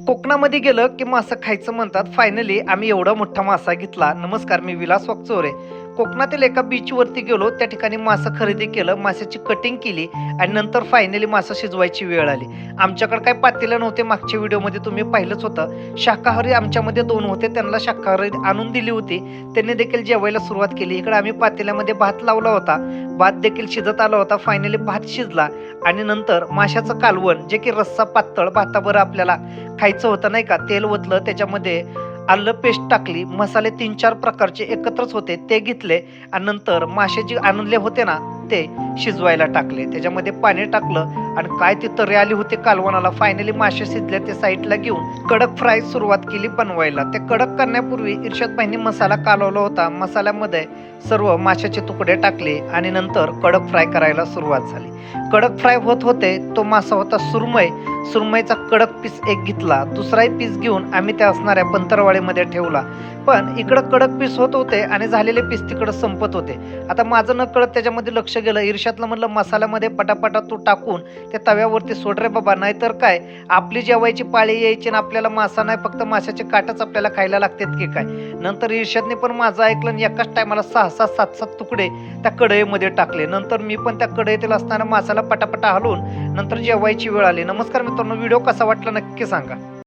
कोकणामध्ये गेलं की मासं खायचं म्हणतात. फायनली आम्ही एवढा मोठा मासा घेतला. नमस्कार, मी विलास वाकचौरे. कोकणातील एका बीचवरती गेलो. त्या ठिकाणी मासं खरेदी केलं, माशाची कटिंग केली आणि नंतर फायनली मासं शिजवायची वेळ आली. आमच्याकडे काही पातेलं नव्हते. मागच्या व्हिडिओमध्ये तुम्ही पाहिलंच होतं. शाकाहारी आमच्यामध्ये 2 होते, त्यांना शाकाहारी आणून दिली होती. त्यांनी देखील जेवायला सुरुवात केली. इकडे आम्ही पातेल्यामध्ये भात लावला होता. भात देखील शिजत आला होता. फायनली भात शिजला आणि नंतर माशाचं कालवण, जे की रस्सा पातळ भाताबरोबर आपल्याला खायचं होतं नाही का. तेल ओतलं, त्याच्यामध्ये आलं पेस्ट टाकली, मसाले 3-4 प्रकारचे एकत्रच होते ते घेतले आणि नंतर मासे जे आणले होते ना ते शिजवायला टाकले. त्याच्यामध्ये पाणी टाकलं आणि काय ती तर्री आली होती कालवणाला. फायनली मासे शिजले, ते साईडला घेऊन कडक फ्राय सुरुवात केली बनवायला. ते कडक करण्यापूर्वी इर्षदभाईंनी मसाला कालवला होता. मसाल्यामध्ये सर्व माशाचे तुकडे टाकले आणि नंतर कडक फ्राय करायला सुरुवात झाली. कडक फ्राय होत होते, तो मासा होता सुरमई. सुरमईचा कडक पीस एक घेतला, दुसराही पीस घेऊन आम्ही त्या असणाऱ्या पंतरवाडीमध्ये ठेवला. पण इकडं कडक पीस होत होते आणि झालेले पीस तिकडं संपत होते. आता माझं न कळत त्याच्यामध्ये लक्ष गेलं. इर्षादला म्हणलं मसाल्यामध्ये पटापटा तू टाकून त्या तव्यावरती सोड रे बाबा, नाहीतर काय आपली जेवायची पाळी यायची आणि आपल्याला मासा नाही, फक्त माशाचे काटच आपल्याला खायला लागतात की काय. नंतर इर्षादने पण माझं ऐकलं आणि एकाच टायमाला 6-6, 7-7 तुकडे त्या कढईमध्ये टाकले. नंतर मी पण त्या कढईतील असताना मासाला पटापटा हलवून नंतर जेवायची वेळ आली. नमस्कार मित्रांनो, व्हिडिओ कसा वाटला नक्की सांगा.